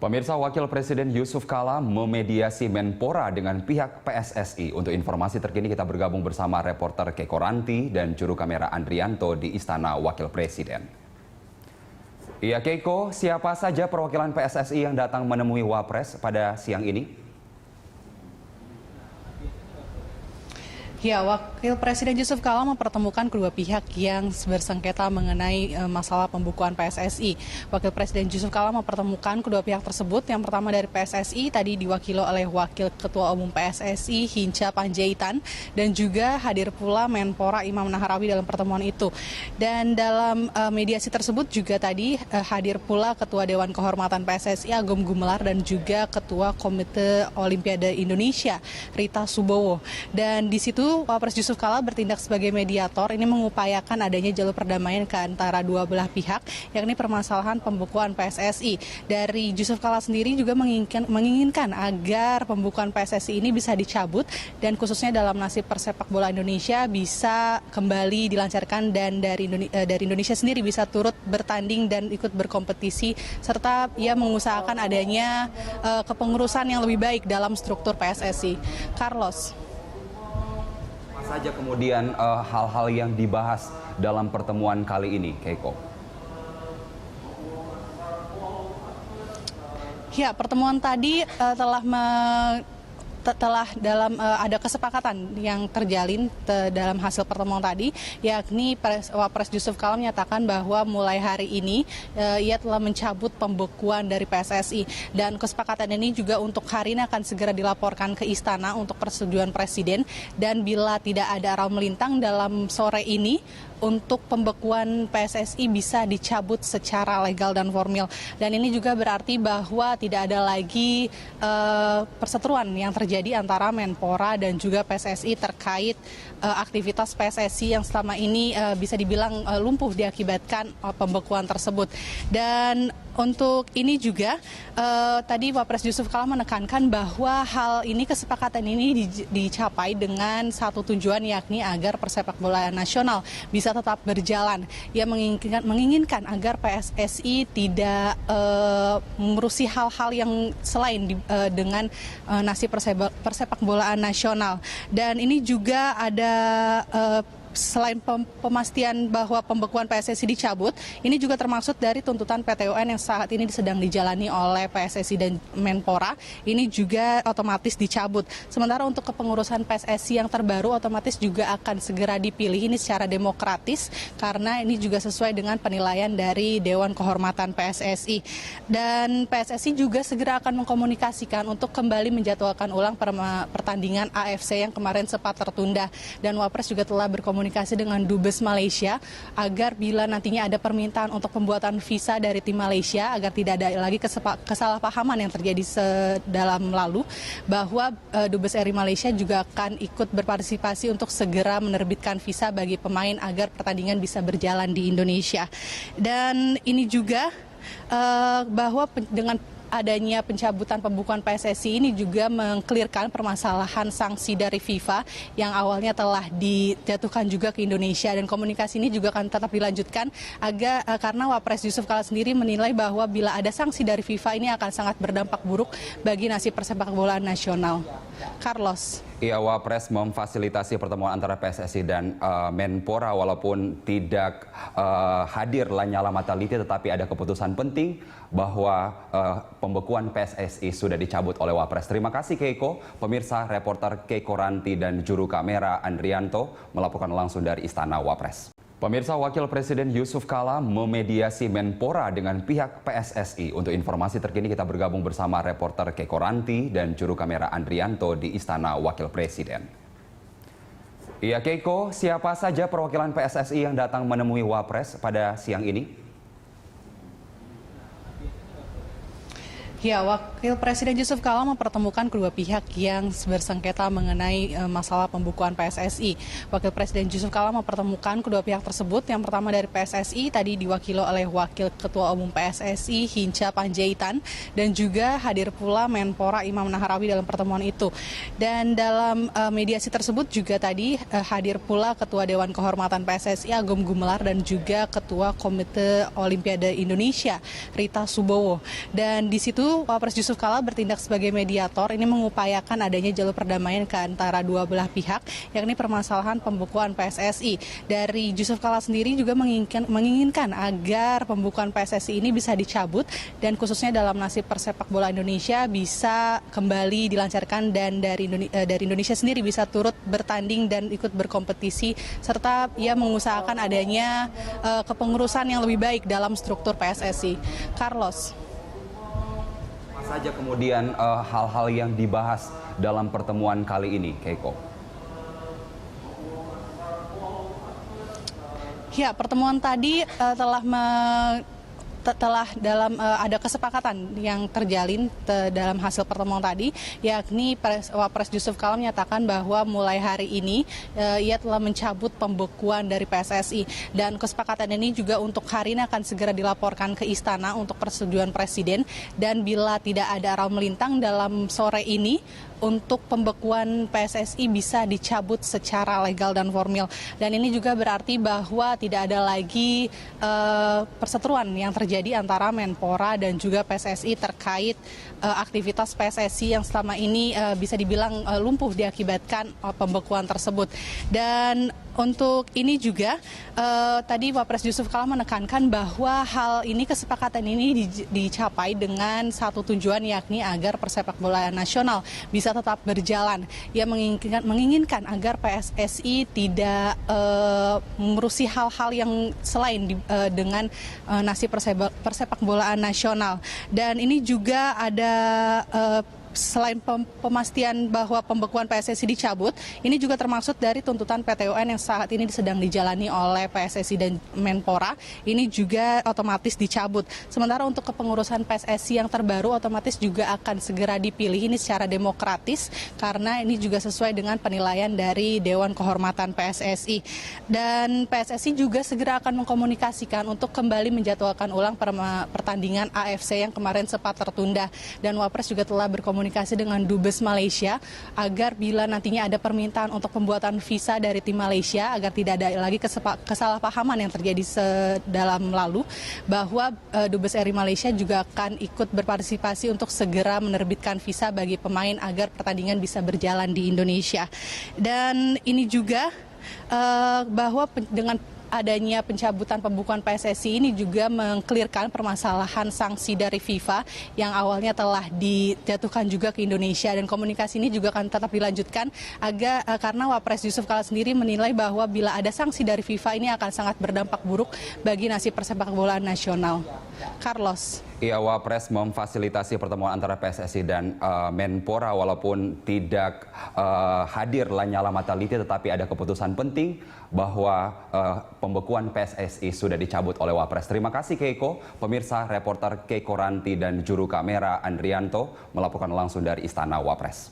Pemirsa, Wakil Presiden Yusuf Kala memediasi Menpora dengan pihak PSSI. Untuk informasi terkini kita bergabung bersama reporter Keiko Ranti dan juru kamera Andrianto di Istana Wakil Presiden. Iya Keiko, siapa saja perwakilan PSSI yang datang menemui Wapres pada siang ini? Ya, Wakil Presiden Yusuf Kala mempertemukan kedua pihak yang bersengketa mengenai masalah pembukuan PSSI. Wakil Presiden Yusuf Kala mempertemukan kedua pihak tersebut. Yang pertama dari PSSI tadi diwakili oleh Wakil Ketua Umum PSSI Hinca Panjaitan dan juga hadir pula Menpora Imam Nahrawi dalam pertemuan itu. Dan dalam mediasi tersebut juga tadi hadir pula Ketua Dewan Kehormatan PSSI Agung Gumelar dan juga Ketua Komite Olimpiade Indonesia Rita Subowo. Dan di situ Wapres Yusuf Kala bertindak sebagai mediator, ini mengupayakan adanya jalur perdamaian ke antara dua belah pihak, yakni permasalahan pembukuan PSSI. Dari Yusuf Kala sendiri juga menginginkan agar pembukuan PSSI ini bisa dicabut dan khususnya dalam nasib persepak bola Indonesia bisa kembali dilancarkan dan dari Indonesia sendiri bisa turut bertanding dan ikut berkompetisi serta ia mengusahakan adanya kepengurusan yang lebih baik dalam struktur PSSI. Carlos. Apa saja kemudian hal-hal yang dibahas dalam pertemuan kali ini, Keiko? Ya, pertemuan tadi telah dalam ada kesepakatan yang terjalin dalam hasil pertemuan tadi, yakni Wapres Yusuf Kala menyatakan bahwa mulai hari ini ia telah mencabut pembekuan dari PSSI dan kesepakatan ini juga untuk hari ini akan segera dilaporkan ke Istana untuk persetujuan Presiden dan bila tidak ada arah melintang dalam sore ini untuk pembekuan PSSI bisa dicabut secara legal dan formil. Dan ini juga berarti bahwa tidak ada lagi perseteruan yang terjadi antara Menpora dan juga PSSI terkait aktivitas PSSI yang selama ini bisa dibilang lumpuh diakibatkan pembekuan tersebut. Dan untuk ini juga tadi Wapres Yusuf Kala menekankan bahwa hal ini, kesepakatan ini dicapai dengan satu tujuan, yakni agar persepak bola nasional bisa tetap berjalan. Ia menginginkan agar PSSI tidak mengurusi hal-hal yang selain dengan nasib persepak bolaan nasional. Dan ini juga ada selain pemastian bahwa pembekuan PSSI dicabut, ini juga termasuk dari tuntutan PT UN yang saat ini sedang dijalani oleh PSSI dan Menpora, ini juga otomatis dicabut. Sementara untuk kepengurusan PSSI yang terbaru otomatis juga akan segera dipilih, ini secara demokratis karena ini juga sesuai dengan penilaian dari Dewan Kehormatan PSSI. Dan PSSI juga segera akan mengkomunikasikan untuk kembali menjadwalkan ulang pertandingan AFC yang kemarin sempat tertunda. Dan Wapres juga telah berkomunikasi dengan Dubes Malaysia agar bila nantinya ada permintaan untuk pembuatan visa dari tim Malaysia agar tidak ada lagi kesalahpahaman yang terjadi dalam lalu, bahwa Dubes RI Malaysia juga akan ikut berpartisipasi untuk segera menerbitkan visa bagi pemain agar pertandingan bisa berjalan di Indonesia. Dan ini juga bahwa dengan adanya pencabutan pembukuan PSSI ini juga mengklirkan permasalahan sanksi dari FIFA yang awalnya telah dijatuhkan juga ke Indonesia, dan komunikasi ini juga akan tetap dilanjutkan karena Wapres Yusuf Kala sendiri menilai bahwa bila ada sanksi dari FIFA ini akan sangat berdampak buruk bagi nasib persepak bolaan nasional. Carlos. Iya, Wapres memfasilitasi pertemuan antara PSSI dan Menpora walaupun tidak hadir Lanyala Mataliti, tetapi ada keputusan penting bahwa pembekuan PSSI sudah dicabut oleh Wapres. Terima kasih Keiko. Pemirsa, reporter Keiko Ranti dan juru kamera Andrianto melaporkan langsung dari Istana Wapres. Pemirsa, Wakil Presiden Yusuf Kala memediasi Menpora dengan pihak PSSI. Untuk informasi terkini kita bergabung bersama reporter Keiko Ranti dan juru kamera Andrianto di Istana Wakil Presiden. Iya Keiko, siapa saja perwakilan PSSI yang datang menemui Wapres pada siang ini? Ya, Wakil Presiden Yusuf Kala mempertemukan kedua pihak yang bersengketa mengenai masalah pembukuan PSSI. Wakil Presiden Yusuf Kala mempertemukan kedua pihak tersebut. Yang pertama dari PSSI tadi diwakili oleh Wakil Ketua Umum PSSI Hinca Panjaitan dan juga hadir pula Menpora Imam Nahrawi dalam pertemuan itu. Dan dalam mediasi tersebut juga tadi hadir pula Ketua Dewan Kehormatan PSSI Agung Gumelar dan juga Ketua Komite Olimpiade Indonesia Rita Subowo. Dan di situ itu Wapres Yusuf Kala bertindak sebagai mediator, ini mengupayakan adanya jalur perdamaian ke antara dua belah pihak, yakni permasalahan pembekuan PSSI. Dari Yusuf Kala sendiri juga menginginkan agar pembekuan PSSI ini bisa dicabut dan khususnya dalam nasib persepak bola Indonesia bisa kembali dilancarkan dan dari Indonesia sendiri bisa turut bertanding dan ikut berkompetisi, serta ia mengusahakan adanya kepengurusan yang lebih baik dalam struktur PSSI. Carlos. Apa saja kemudian hal-hal yang dibahas dalam pertemuan kali ini, Keiko? Ya, pertemuan tadi telah ada kesepakatan yang terjalin dalam hasil pertemuan tadi, yakni Wapres Yusuf Kala menyatakan bahwa mulai hari ini ia telah mencabut pembekuan dari PSSI, dan kesepakatan ini juga untuk hari ini akan segera dilaporkan ke Istana untuk persetujuan Presiden, dan bila tidak ada aral melintang dalam sore ini untuk pembekuan PSSI bisa dicabut secara legal dan formil. Dan ini juga berarti bahwa tidak ada lagi perseteruan yang terjadi antara Menpora dan juga PSSI terkait aktivitas PSSI yang selama ini bisa dibilang lumpuh diakibatkan pembekuan tersebut. Dan untuk ini juga tadi Wapres Yusuf Kala menekankan bahwa hal ini, kesepakatan ini dicapai dengan satu tujuan, yakni agar persepak bola nasional bisa tetap berjalan. Ia menginginkan agar PSSI tidak mengurusi hal-hal yang selain dengan nasib persepak bolaan nasional. Dan ini juga ada selain pemastian bahwa pembekuan PSSI dicabut, ini juga termasuk dari tuntutan PT UN yang saat ini sedang dijalani oleh PSSI dan Menpora, ini juga otomatis dicabut. Sementara untuk kepengurusan PSSI yang terbaru otomatis juga akan segera dipilih, ini secara demokratis karena ini juga sesuai dengan penilaian dari Dewan Kehormatan PSSI. Dan PSSI juga segera akan mengkomunikasikan untuk kembali menjadwalkan ulang pertandingan AFC yang kemarin sempat tertunda. Dan Wapres juga telah berkomunikasi dengan Dubes Malaysia agar bila nantinya ada permintaan untuk pembuatan visa dari tim Malaysia agar tidak ada lagi kesalahpahaman yang terjadi dalam lalu, bahwa Dubes RI Malaysia juga akan ikut berpartisipasi untuk segera menerbitkan visa bagi pemain agar pertandingan bisa berjalan di Indonesia. Dan ini juga bahwa dengan adanya pencabutan pembekuan PSSI ini juga mengklirkan permasalahan sanksi dari FIFA yang awalnya telah dijatuhkan juga ke Indonesia, dan komunikasi ini juga akan tetap dilanjutkan karena Wapres Yusuf Kala sendiri menilai bahwa bila ada sanksi dari FIFA ini akan sangat berdampak buruk bagi nasib persepak bolaan nasional. Carlos. Iya, Wapres memfasilitasi pertemuan antara PSSI dan Menpora walaupun tidak hadir Lanyala Mataliti, tetapi ada keputusan penting bahwa pembekuan PSSI sudah dicabut oleh Wapres. Terima kasih Keiko. Pemirsa, reporter Keiko Ranti dan juru kamera Andrianto melaporkan langsung dari Istana Wapres.